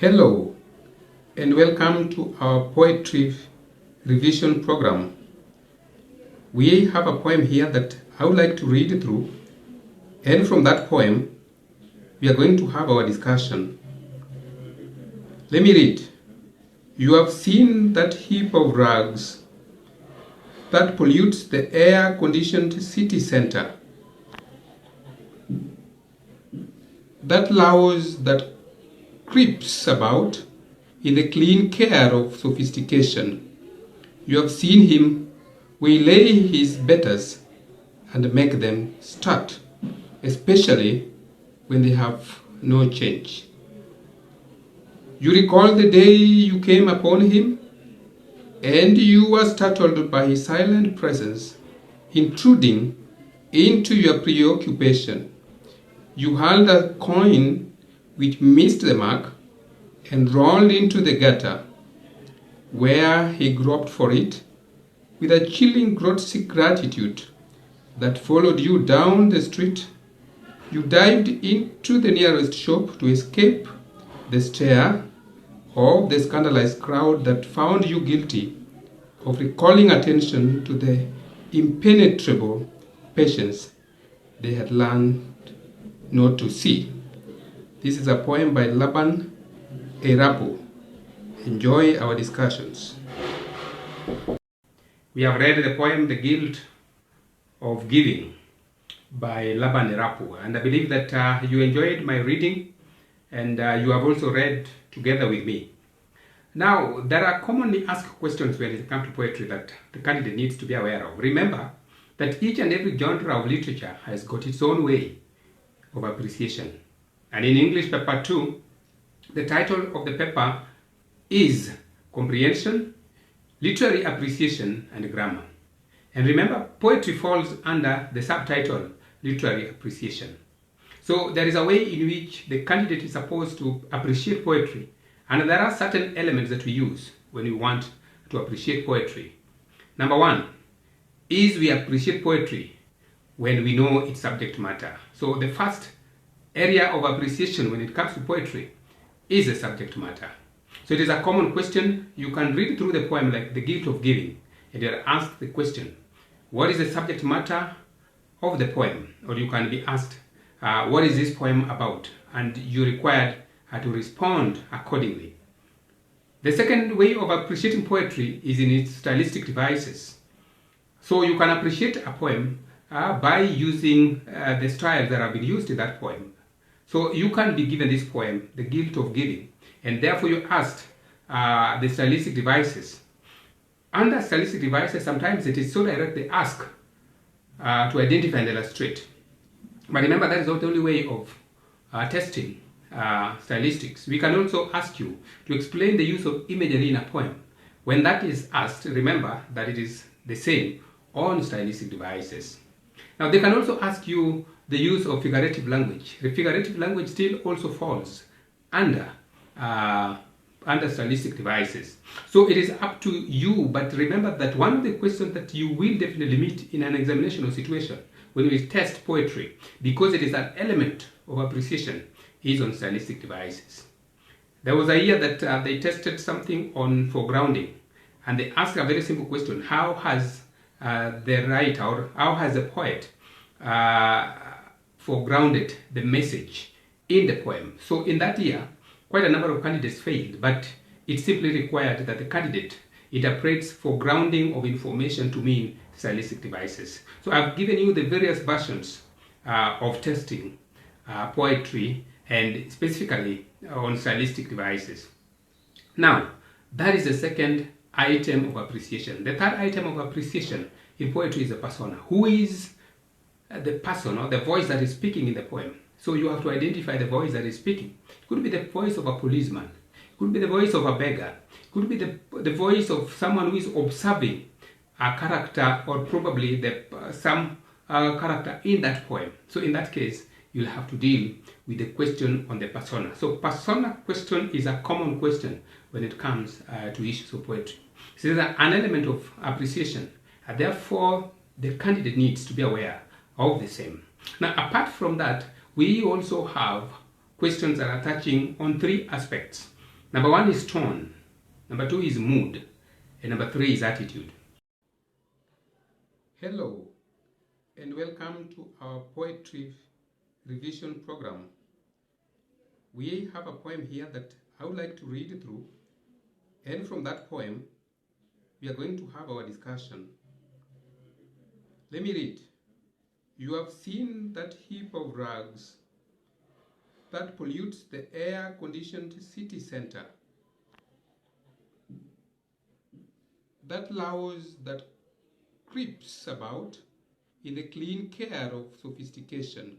Hello and welcome to our poetry revision program. We have a poem here that I would like to read through, and from that poem we are going to have our discussion. Let me read. You have seen that heap of rags that pollutes the air-conditioned city center, that louse that creeps about in the clean care of sophistication. You have seen him waylay his betters and make them start, especially when they have no change. You recall the day you came upon him, and you were startled by his silent presence intruding into your preoccupation. You held a coin which missed the mark and rolled into the gutter, where he groped for it with a chilling grotesque gratitude that followed you down the street. You dived into the nearest shop to escape the stare of the scandalized crowd that found you guilty of recalling attention to the impenetrable patience they had learned not to see. This is a poem by Laban Erapo. Enjoy our discussions. We have read the poem The Guilt of Giving by Laban Erapo, and I believe that you enjoyed my reading and you have also read together with me. Now, there are commonly asked questions when it comes to poetry that the candidate needs to be aware of. Remember that each and every genre of literature has got its own way of appreciation. And in English paper 2, the title of the paper is Comprehension, Literary Appreciation and Grammar. And remember, poetry falls under the subtitle Literary Appreciation. So there is a way in which the candidate is supposed to appreciate poetry, and there are certain elements that we use when we want to appreciate poetry. Number one is we appreciate poetry when we know its subject matter. So the first area of appreciation when it comes to poetry is the subject matter. So it is a common question. You can read through the poem like The Guilt of Giving, and you're asked the question, what is the subject matter of the poem? Or you can be asked, what is this poem about? And you're required to respond accordingly. The second way of appreciating poetry is in its stylistic devices. So you can appreciate a poem by using the styles that have been used in that poem. So you can be given this poem, The Guilt of Giving, and therefore you asked the stylistic devices. Under stylistic devices, sometimes it is so direct they ask to identify and illustrate. But remember, that is not the only way of testing stylistics. We can also ask you to explain the use of imagery in a poem. When that is asked, remember that it is the same on stylistic devices. Now, they can also ask you the use of figurative language. The figurative language still also falls under stylistic devices. So it is up to you, but remember that one of the questions that you will definitely meet in an examination or situation when we test poetry, because it is an element of appreciation, is on stylistic devices. There was a year that they tested something on foregrounding, and they asked a very simple question: how has the writer, or how has the poet foregrounded the message in the poem? So in that year, quite a number of candidates failed, but it simply required that the candidate interprets foregrounding of information to mean stylistic devices. So I've given you the various versions of testing poetry, and specifically on stylistic devices. Now, that is the second item of appreciation. The third item of appreciation in poetry is the persona. Who is the person or the voice that is speaking in the poem? So you have to identify the voice that is speaking. It could be the voice of a policeman. It could be the voice of a beggar. It could be the voice of someone who is observing a character, or probably some character in that poem. So in that case, you'll have to deal with the question on the persona. So persona question is a common question when it comes to issues of poetry. So there's an element of appreciation. Therefore, the candidate needs to be aware of the same. Now, apart from that, we also have questions that are touching on three aspects Number 1 is tone, number 2 is mood, and number 3 is attitude. Hello and welcome to our poetry revision program. We have a poem here that I would like to read through, and from that poem we are going to have our discussion. Let me read. You have seen that heap of rags that pollutes the air-conditioned city center, that louse that creeps about in the clean care of sophistication.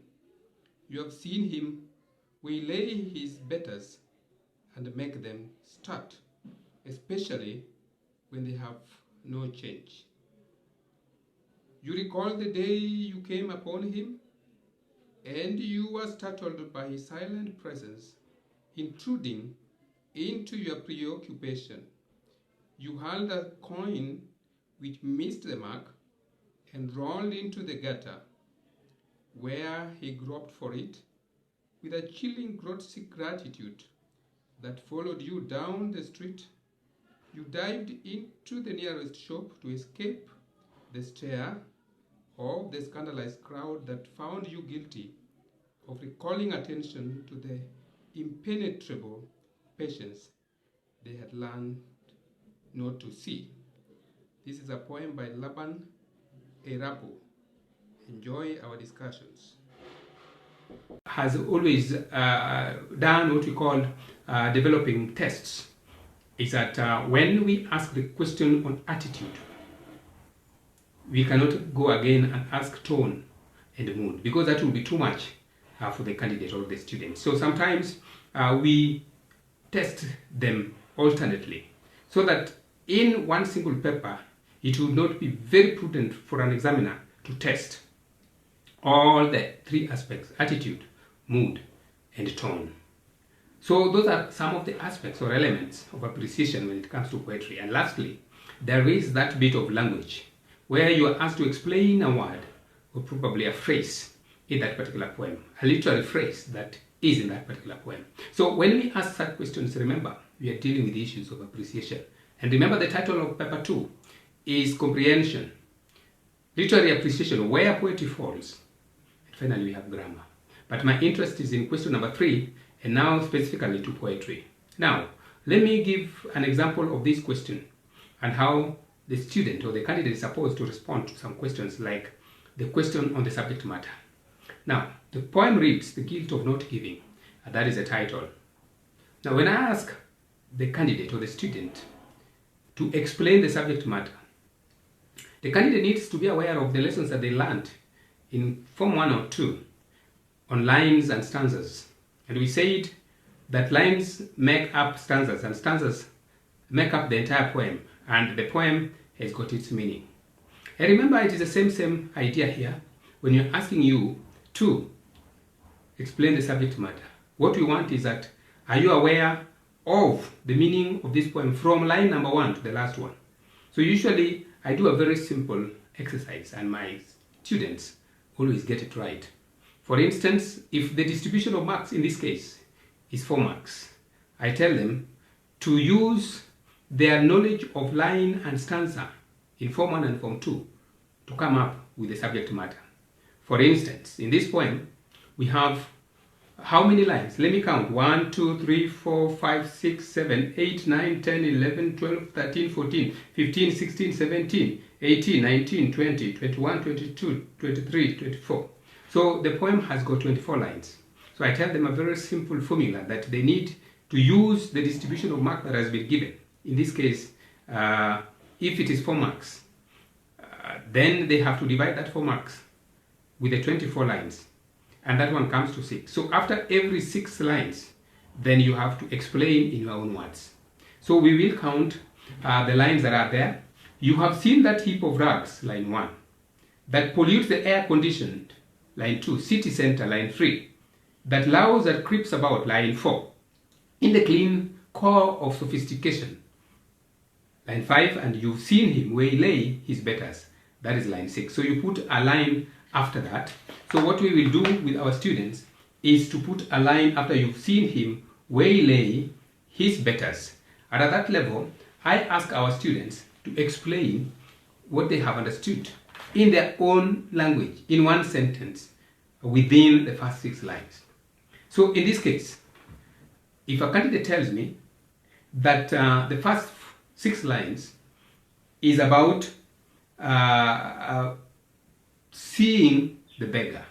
You have seen him waylay his betters and make them start, especially when they have no change. You recall the day you came upon him, and you were startled by his silent presence intruding into your preoccupation. You hurled a coin which missed the mark and rolled into the gutter, where he groped for it with a chilling grotesque gratitude that followed you down the street. You dived into the nearest shop to escape the stare of the scandalized crowd that found you guilty of recalling attention to the impenetrable patience they had learned not to see. This is a poem by Laban Erapo. Enjoy our discussions. Has always done what we call developing tests. Is that when we ask the question on attitude, we cannot go again and ask tone and mood, because that will be too much for the candidate or the student. So sometimes we test them alternately, so that in one single paper it would not be very prudent for an examiner to test all the three aspects: attitude, mood, and tone. So those are some of the aspects or elements of appreciation when it comes to poetry. And lastly, there is that bit of language where you are asked to explain a word or probably a phrase in that particular poem, a literary phrase that is in that particular poem. So when we ask such questions, remember, we are dealing with issues of appreciation. And remember, the title of paper 2 is Comprehension, Literary Appreciation, where poetry falls. And finally, we have grammar. But my interest is in question number 3, and now specifically to poetry. Now, let me give an example of this question and how the student or the candidate is supposed to respond to some questions, like the question on the subject matter. Now, the poem reads, The Guilt of Not Giving, and that is the title. Now, when I ask the candidate or the student to explain the subject matter, the candidate needs to be aware of the lessons that they learned in Form 1 or 2 on lines and stanzas. And we said that lines make up stanzas and stanzas make up the entire poem, and the poem has got its meaning. And remember, it is the same idea here when you're asking you to explain the subject matter. What we want is that, are you aware of the meaning of this poem from line number 1 to the last one? So usually I do a very simple exercise and my students always get it right. For instance, if the distribution of marks in this case is 4 marks, I tell them to use their knowledge of line and stanza in Form 1 and Form 2 to come up with the subject matter. For instance, in this poem, we have how many lines? Let me count. 1, 2, 3, 4, 5, 6, 7, 8, 9, 10, 11, 12, 13, 14, 15, 16, 17, 18, 19, 20, 21, 22, 23, 24. So the poem has got 24 lines. So I tell them a very simple formula that they need to use the distribution of mark that has been given. In this case, if it is 4 marks, then they have to divide that 4 marks with the 24 lines. And that one comes to 6. So after every 6 lines, then you have to explain in your own words. So we will count the lines that are there. You have seen that heap of rags, line 1, that pollutes the air-conditioned, line 2, city center, line 3, that louse that creeps about, line 4, in the clean core of sophistication, line 5, and you've seen him waylay his betters, that is line 6. So you put a line after that. So what we will do with our students is to put a line after you've seen him waylay his betters. And at that level, I ask our students to explain what they have understood in their own language, in one sentence, within the first 6 lines. So in this case, if a candidate tells me that the first 6 lines is about seeing the beggar,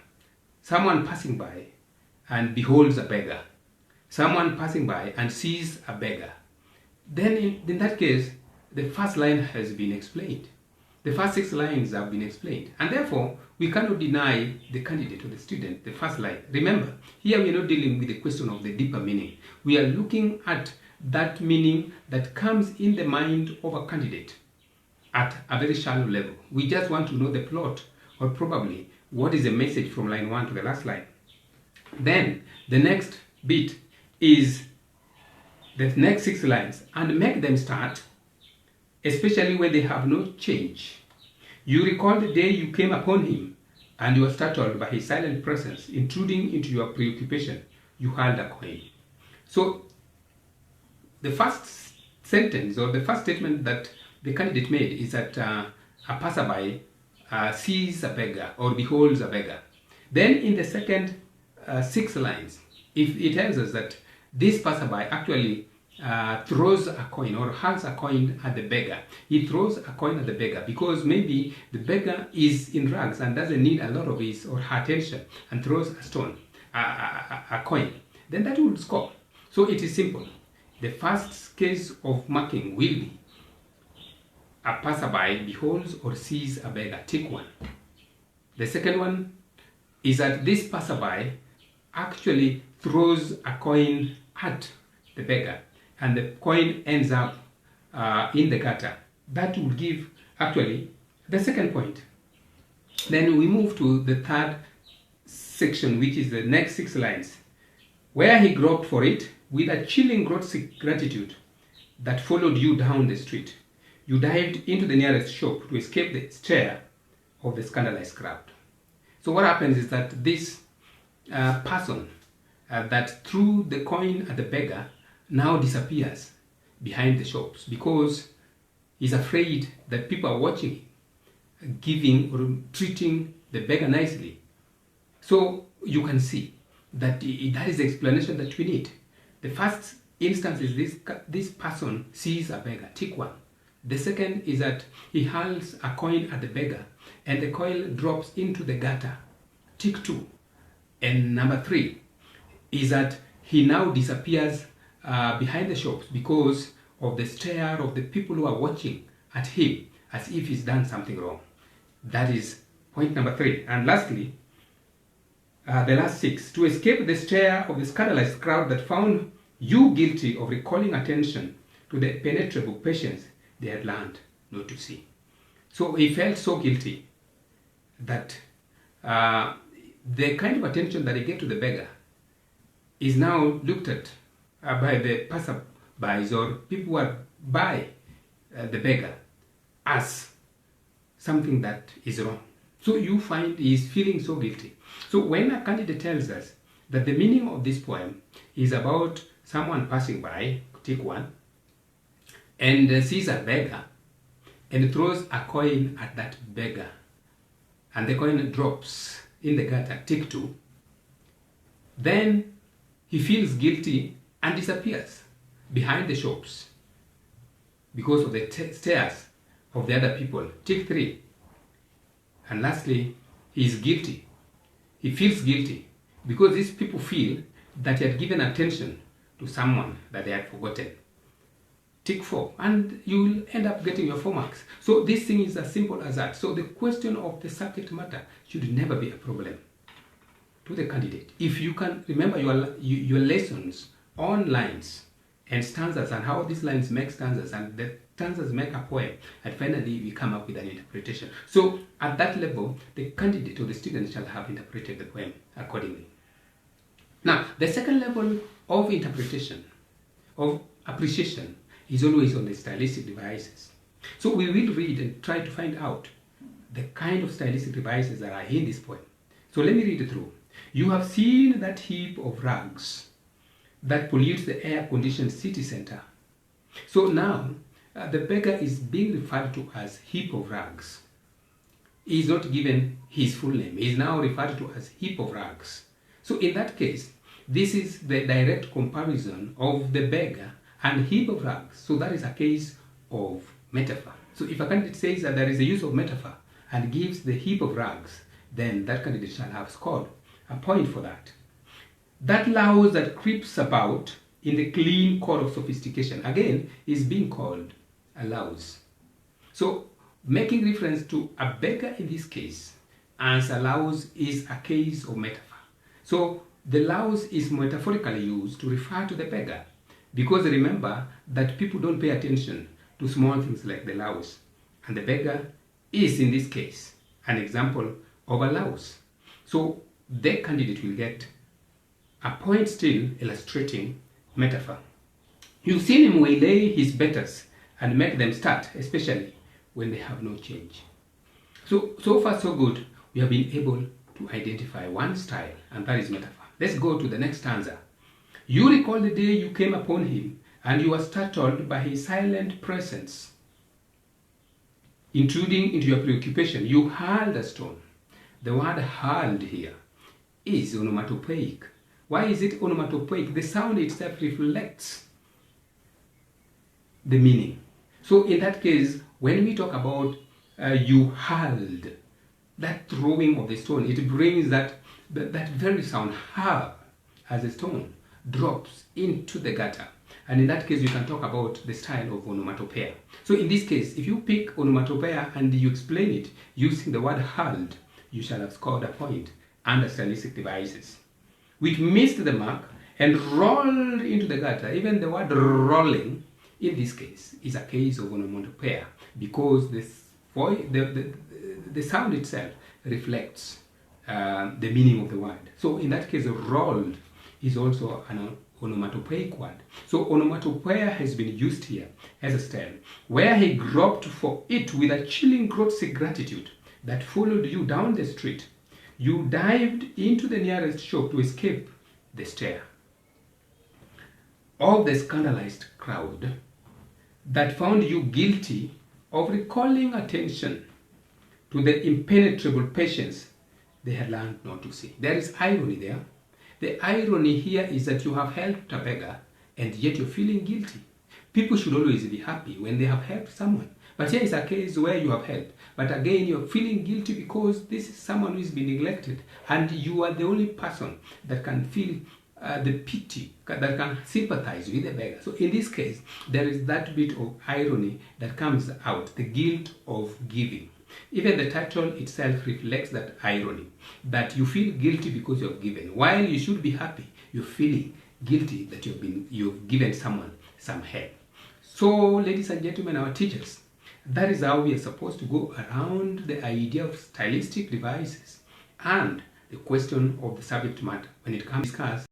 someone passing by and beholds a beggar, someone passing by and sees a beggar, then in that case, the first line has been explained. The first 6 lines have been explained, and therefore we cannot deny the candidate or the student the first line. Remember, here we are not dealing with the question of the deeper meaning. We are looking at that meaning that comes in the mind of a candidate at a very shallow level. We just want to know the plot, or probably what is the message from line 1 to the last line. Then the next bit is the next 6 lines, and make them start, especially when they have no change. You recall the day you came upon him, and you were startled by his silent presence intruding into your preoccupation. You held a coin. So the first sentence, or the first statement that the candidate made, is that a passerby sees a beggar or beholds a beggar. Then in the second 6 lines, if it tells us that this passerby actually throws a coin or hurls a coin at the beggar. He throws a coin at the beggar because maybe the beggar is in rags and doesn't need a lot of his or her attention, and throws a stone, a coin. Then that will score. So it is simple. The first case of marking will be a passerby beholds or sees a beggar. Take 1. The second one is that this passerby actually throws a coin at the beggar, and the coin ends up in the gutter. That will give actually the second point. Then we move to the third section, which is the next 6 lines, where he groped for it with a chilling gratitude that followed you down the street. You dived into the nearest shop to escape the stare of the scandalized crowd. So what happens is that this person that threw the coin at the beggar now disappears behind the shops because he's afraid that people are watching him, giving or treating the beggar nicely. So you can see that that is the explanation that we need. The first instance is this person sees a beggar. Tick 1. The second is that he hurls a coin at the beggar and the coin drops into the gutter. Tick 2. And number 3 is that he now disappears behind the shops because of the stare of the people who are watching at him as if he's done something wrong. That is point number 3. And lastly, the last 6. To escape the stare of the scandalized crowd that found you guilty of recalling attention to the penetrable patience they had learned not to see. So he felt so guilty that the kind of attention that he gave to the beggar is now looked at by the passerbys or people who are by the beggar as something that is wrong. So you find he is feeling so guilty. So when a candidate tells us that the meaning of this poem is about someone passing by, take 1, and sees a beggar and throws a coin at that beggar, and the coin drops in the gutter, take 2, then he feels guilty and disappears behind the shops because of the stares of the other people, take 3. And lastly, he is guilty. He feels guilty because these people feel that he had given attention to someone that they had forgotten. Tick 4, and you will end up getting your 4 marks. So this thing is as simple as that. So the question of the subject matter should never be a problem to the candidate. If you can remember your lessons on lines and stanzas and how these lines make stanzas and the stanzas make a poem, and finally we come up with an interpretation. So at that level, the candidate or the student shall have interpreted the poem accordingly. Now, the second level of interpretation, of appreciation, is always on the stylistic devices. So we will read and try to find out the kind of stylistic devices that are in this poem. So let me read it through. You have seen that heap of rags that pollutes the air-conditioned city center. So now, the beggar is being referred to as heap of rags. He is not given his full name. He is now referred to as heap of rags. So in that case, this is the direct comparison of the beggar and heap of rags. So that is a case of metaphor. So if a candidate says that there is a use of metaphor and gives the heap of rags, then that candidate shall have scored a point for that. That louse that creeps about in the clean core of sophistication, again, is being called a louse. So making reference to a beggar in this case as a louse is a case of metaphor. So the louse is metaphorically used to refer to the beggar, because remember that people don't pay attention to small things like the louse, and the beggar is in this case an example of a louse. So the candidate will get a point still illustrating metaphor. You've seen him waylay his betters and make them start, especially when they have no change. So far so good. We have been able to identify one style, and that is metaphor. Let's go to the next stanza. You recall the day you came upon him, and you were startled by his silent presence. Intruding into your preoccupation, you hurled a stone. The word hurled here is onomatopoeic. Why is it onomatopoeic? The sound itself reflects the meaning. So in that case, when we talk about you hurled, that throwing of the stone, it brings that very sound, hurl, as a stone drops into the gutter. And in that case, you can talk about the style of onomatopoeia. So in this case, if you pick onomatopoeia and you explain it using the word hurled, you shall have scored a point under stylistic devices. Which missed the mark and rolled into the gutter. Even the word rolling, in this case, is a case of onomatopoeia, because the sound itself reflects the meaning of the word. So in that case, rolled is also an onomatopoeic word. So onomatopoeia has been used here as a style, where he groped for it with a chilling grotesque gratitude that followed you down the street. You dived into the nearest shop to escape the stare of the scandalized crowd that found you guilty of recalling attention to the impenetrable patience they had learned not to see. There is irony there. The irony here is that you have helped a beggar and yet you're feeling guilty. People should always be happy when they have helped someone. But here is a case where you have helped, but again you're feeling guilty because this is someone who is being neglected, and you are the only person that can feel the pity, that can sympathize with the beggar. So in this case, there is that bit of irony that comes out, the guilt of giving. Even the title itself reflects that irony, that you feel guilty because you have given. While you should be happy, you're feeling guilty that you've given someone some help. So, ladies and gentlemen, our teachers, that is how we are supposed to go around the idea of stylistic devices and the question of the subject matter when it comes to discuss